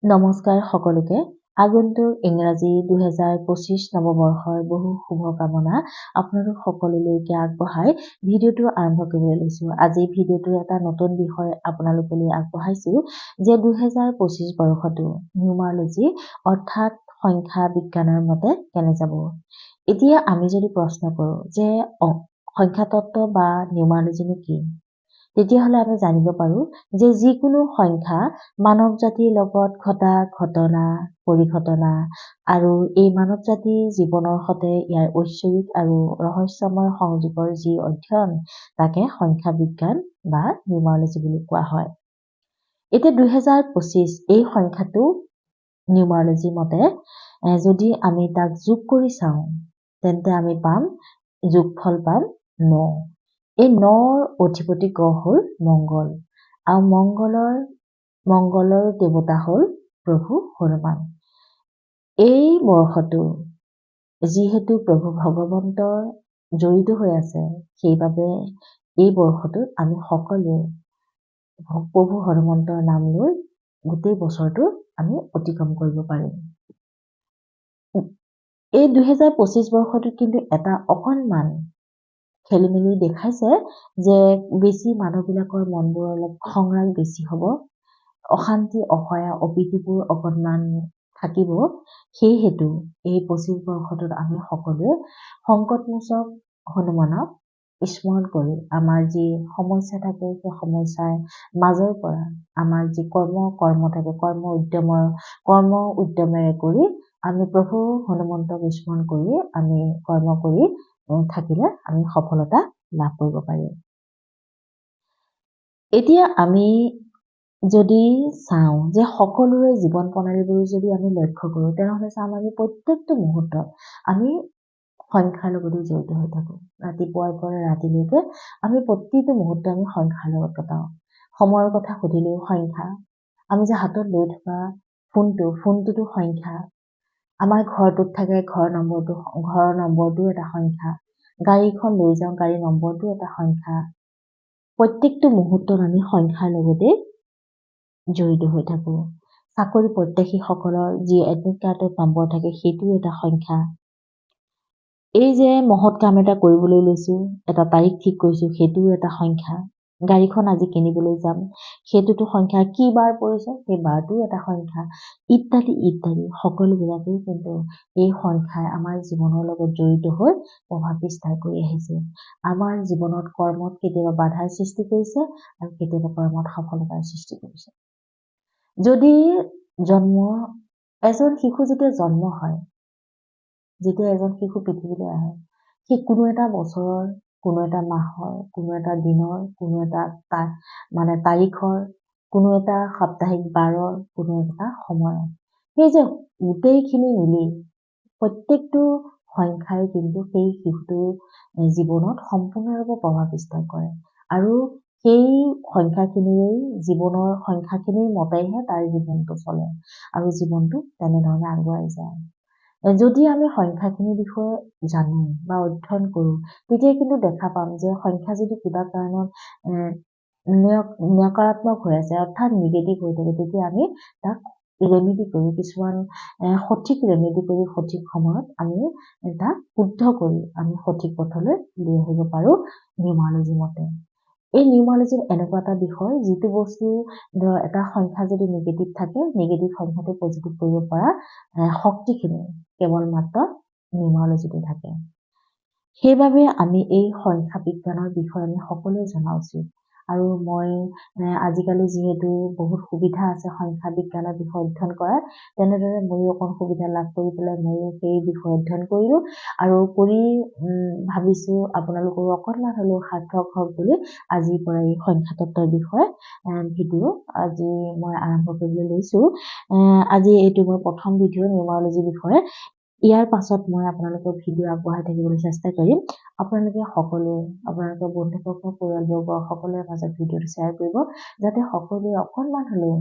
নমস্কাৰ সকলোকে। আগন্তুক ইংৰাজী 2025 নৱবৰ্ষৰ বহু শুভকামনা আপোনালোক সকলোলৈকে আগবঢ়াই ভিডিঅ'টো আৰম্ভ কৰিবলৈ লৈছো। আজি ভিডিঅ'টোৰ এটা নতুন বিষয় আপোনালোকলৈ আগবঢ়াইছো যে 2025 বৰ্ষটো নিউমাৰলজি অৰ্থাৎ সংখ্যা বিজ্ঞানৰ মতে কেনে যাব। এতিয়া আমি যদি প্ৰশ্ন কৰো যে সংখ্যা তত্ত্ব বা নিউমাৰলজিনো কি, তেতিয়াহ'লে আমি জানিব পাৰো যে যিকোনো সংখ্যা মানৱ জাতিৰ লগত ঘটা ঘটনা পৰিঘটনা আৰু এই মানৱ জাতিৰ জীৱনৰ সৈতে ইয়াৰ ঐশ্বৰিক আৰু ৰহস্যময় সংযোগৰ যি অধ্যয়ন তাকে সংখ্যা বিজ্ঞান বা নিউমাৰলজি বুলি কোৱা হয়। এতিয়া 2025 এই সংখ্যাটো নিউমাৰলজি মতে যদি আমি তাক যোগ কৰি চাওঁ তেন্তে আমি পাম যোগফল পাম 9। এই 9ৰ অধিপতি গ্ৰহ হ'ল মংগল আৰু মংগলৰ দেৱতা হ'ল প্ৰভু হনুমান। এই বৰ্ষটো যিহেতু প্ৰভু ভগৱন্তৰ জড়িত হৈ আছে, সেইবাবে এই বৰ্ষটোত আমি সকলোৱে প্ৰভু হনুমন্তৰ নাম লৈ গোটেই বছৰটো আমি অতিক্ৰম কৰিব পাৰিম। এই 2025 বৰ্ষটোত কিন্তু এটা অকণমান খেলি মেলি দেখাইছে যে বেছি মানুহবিলাকৰ মনবোৰ অলপ খংৰাগ বেছি হ'ব, অশান্তি অসয়া অপ্ৰীতিবোৰ অকণমান থাকিব। সেইহেতু এই 25 বৰ্ষটোত আমি সকলোৱে সংকটমোচক হনুমানক স্মৰণ কৰি আমাৰ যি সমস্যা থাকে সেই সমস্যাৰ মাজৰ পৰা আমাৰ যি কৰ্ম থাকে কৰ্ম উদ্যমেৰে কৰি আমি প্ৰভু হনুমন্তক স্মৰণ কৰি আমি কৰ্ম কৰি থাকিলে আমি সফলতা লাভ কৰিব পাৰিম। এতিয়া আমি যদি চাওঁ যে সকলোৰে জীৱন প্ৰণালীবোৰ যদি আমি লক্ষ্য কৰো, তেনেহ'লে চাম আমি প্ৰত্যেকটো মুহূৰ্তত আমি সংখ্যাৰ লগতে জড়িত হৈ থাকো। ৰাতিপুৱাৰ পৰা ৰাতিলৈকে আমি প্ৰতিটো মুহূৰ্ত আমি সংখ্যাৰ লগত কটাও। সময়ৰ কথা সুধিলেও সংখ্যা, আমি যে হাতত লৈ থকা ফোনটোতো সংখ্যা, আমাৰ ঘৰটোত থাকে ঘৰৰ নম্বৰটো এটা সংখ্যা, গাড়ীখন লৈ যাওঁ গাড়ীৰ নম্বৰটো এটা সংখ্যা। প্ৰত্যেকটো মুহূৰ্তত আমি সংখ্যাৰ লগতে জড়িত হৈ থাকো। চাকৰি প্ৰত্যাশীসকলৰ যি এডমিট কাৰ্ডত নম্বৰ থাকে সেইটো এটা সংখ্যা। এই যে মহৎ কাম এটা কৰিবলৈ লৈছো, এটা তাৰিখ ঠিক কৰিছো, সেইটোও এটা সংখ্যা। গাড়ীখন আজি কিনিবলৈ যাম, সেইটোতো সংখ্যা। কি বাৰ পৰিছে সেই বাৰটোও এটা সংখ্যা, ইত্যাদি ইত্যাদি। সকলোবিলাকেই কিন্তু এই সংখ্যাই আমাৰ জীৱনৰ লগত জড়িত হৈ প্ৰভাৱ বিস্তাৰ কৰি আহিছে। আমাৰ জীৱনত কৰ্মত কেতিয়াবা বাধাৰ সৃষ্টি কৰিছে আৰু কেতিয়াবা কৰ্মত সফলতাৰ সৃষ্টি কৰিছে। যদি এজন শিশু যেতিয়া জন্ম হয়, যেতিয়া এজন শিশু পৃথিৱীলৈ আহে, সি কোনো এটা বছৰৰ, কোনো এটা মাহৰ, কোনো এটা দিনৰ, কোনো এটা তাৰিখৰ, কোনো এটা সাপ্তাহিক বাৰৰ, কোনো এটা সময়ৰ, সেই যে গোটেইখিনি মিলি প্ৰত্যেকটো সংখ্যাই কিন্তু সেই শিশুটোৰ জীৱনত সম্পূৰ্ণৰূপে প্ৰভাৱ বিস্তাৰ কৰে আৰু সেই জীৱনৰ সংখ্যাখিনিৰ মতেহে তাৰ জীৱনটো চলে আৰু জীৱনটো তেনেধৰণে আগুৱাই যায়। যদি আমি সংখ্যাখিনিৰ বিষয়ে জানো বা অধ্যয়ন কৰো, তেতিয়া কিন্তু দেখা পাম যে সংখ্যা যদি কিবা কাৰণত নকাৰাত্মক হৈ আছে অৰ্থাৎ নিগেটিভ হৈ থাকে, তেতিয়া আমি তাক ৰেমেডি কৰি সঠিক ৰেমেডি কৰি সঠিক সময়ত আমি তাক শুদ্ধ কৰি আমি সঠিক পথলৈ লৈ আহিব পাৰো নিউমাৰলজি মতে। এই নিউমাৰলজিৰ এনেকুৱা এটা বিষয় যিটো বস্তু এটা সংখ্যা যদি নিগেটিভ থাকে, নিগেটিভ সংখ্যাটো পজিটিভ কৰিব পৰা শক্তিখিনি কেৱল মাত্ৰ নিউমাৰলজিতে থাকে। সেইবাবে আমি এই সংখ্যা বিজ্ঞানৰ বিষয়ে আমি সকলোৱে জনা উচিত। আৰু মই আজিকালি যিহেতু বহুত সুবিধা আছে সংখ্যা বিজ্ঞানৰ বিষয়ে অধ্যয়ন কৰাৰ, তেনেদৰে ময়ো অকণ সুবিধা লাভ কৰি পেলাই ময়ো সেই বিষয়ে অধ্যয়ন কৰিলো আৰু কৰি ভাবিছো আপোনালোকৰো অকণমান হ'লেও সাৰ্থক হওক বুলি আজিৰ পৰা এই সংখ্যা তত্ত্বৰ বিষয়ে ভিডিঅ' আজি মই আৰম্ভ কৰিবলৈ লৈছো। আজি এইটো মোৰ প্ৰথম ভিডিঅ' নিউমাৰলজিৰ বিষয়ে। ইয়াৰ পাছত মই আপোনালোকৰ ভিডিঅ' আগবঢ়াই থাকিবলৈ চেষ্টা কৰিম। আপোনালোকে সকলোৱে আপোনালোকৰ বন্ধুবৰ্গ পৰিয়ালবৰ্গ সকলোৰে মাজত ভিডিঅ'টো শ্বেয়াৰ কৰিব, যাতে সকলোৱে অকণমান হ'লেও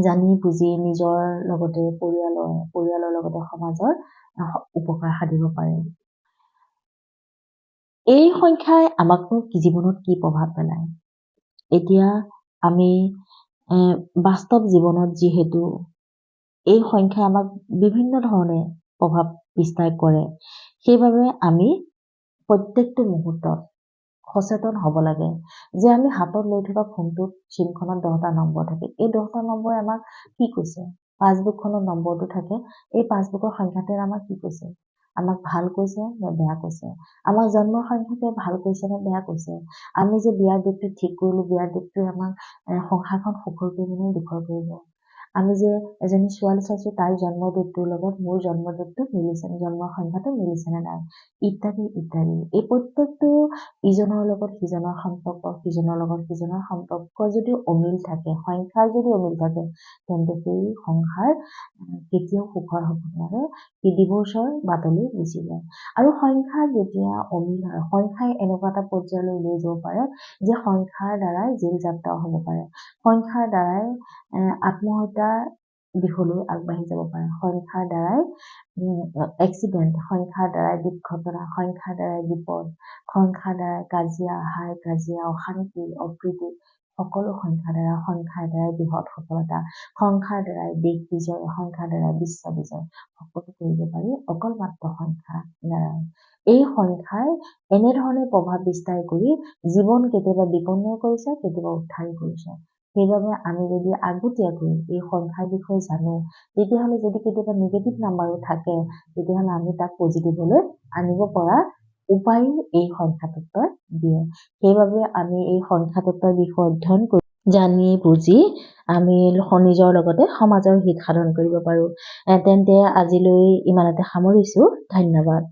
জানি বুজি নিজৰ লগতে পৰিয়ালৰ লগতে সমাজৰ উপকাৰ সাধিব পাৰে। এই সংখ্যাই আমাকনো জীৱনত কি প্ৰভাৱ পেলায়? এতিয়া আমি বাস্তৱ জীৱনত যিহেতু এই সংখ্যাই আমাক বিভিন্ন ধৰণে প্ৰভাৱ বিস্তাৰ কৰে, সেইবাবে আমি প্ৰত্যেকটো মুহূৰ্তত সচেতন হ'ব লাগে যে আমি হাতত লৈ থকা ফোনটোত চিমখনত 10টা নম্বৰ থাকে। এই 10টা নম্বৰে আমাক কি কৈছে? পাছবুকখনত নম্বৰটো থাকে। এই পাছবুকৰ সংখ্যাটোৱে আমাক কি কৈছে? আমাক ভাল কৈছে নে বেয়া কৈছে? আমাৰ জন্মৰ সংখ্যাটোৱে ভাল কৈছে নে বেয়া কৈছে? আমি যে বিয়াৰ ডেটটো ঠিক কৰিলো, বিয়াৰ ডেটটোৱে আমাক সংসাৰখন সুখৰ কৰিব নে দুখৰ কৰিব? আমি যে এজনী ছোৱালী চাইছো, তাইৰ জন্ম ডেটটোৰ লগত মোৰ জন্ম ডেটটো মিলিছে, জন্মৰ সংখ্যাটো মিলিছে নে নাই, ইত্যাদি ইত্যাদি। এই প্ৰত্যেকটো ইজনৰ লগত সিজনৰ সম্পৰ্ক, সিজনৰ লগত সিজনৰ সম্পৰ্ক যদি অমিল থাকে, সংখ্যাৰ যদি অমিল থাকে, তেন্তে সেই সংসাৰ কেতিয়াও সুখৰ হ'ব নোৱাৰে, সি ডিভোৰ্চৰ বাটলৈ গুচি যায়। আৰু সংখ্যা যেতিয়া অমিল হয়, সংখ্যাই এনেকুৱা এটা পৰ্যায়লৈ লৈ যাব পাৰে যে সংখ্যাৰ দ্বাৰাই জেল যাত্ৰাও হ'ব পাৰে, সংখ্যাৰ দ্বাৰাই আত্মহত্যাৰ দিশলৈ আগবাঢ়ি যাব পাৰে, সংখ্যাৰ দ্বাৰাই এক্সিডেণ্ট, সংখ্যাৰ দ্বাৰাই দুৰ্ঘটনা, সংখ্যাৰ দ্বাৰাই বিপদ, সংখ্যাৰ দ্বাৰাই কাজিয়া, হাই কাজিয়া, অশান্তি, অপ্ৰীতি, সকলো সংখ্যাৰ দ্বাৰাই বৃহৎ সফলতা, সংখ্যাৰ দ্বাৰাই দেশ বিজয়, সংখ্যাৰ দ্বাৰাই বিশ্ব বিজয়, সকলো কৰিব পাৰি অকল মাত্ৰ সংখ্যাৰ দ্বাৰাই। এই সংখ্যাই এনেধৰণে প্ৰভাৱ বিস্তাৰ কৰি জীৱন কেতিয়াবা বিপন্ন কৰিছে, কেতিয়াবা উদ্ধাৰ কৰিছে। সেইবাবে আমি যদি আগতীয়াকৈ এই সংখ্যাৰ বিষয়ে জানো, তেতিয়াহ'লে যদি কেতিয়াবা নিগেটিভ নাম্বাৰো থাকে, তেতিয়াহ'লে আমি তাক পজিটিভলৈ আনিব পৰা উপায়ো এই সংখ্যা তত্ত্বই দিয়ে। সেইবাবে আমি এই সংখ্যা তত্ত্বৰ বিষয়ে অধ্যয়ন কৰি জানি বুজি আমি নিজৰ লগতে সমাজৰ হিত সাধন কৰিব পাৰো। তেন্তে আজিলৈ ইমানতে সামৰিছো। ধন্যবাদ।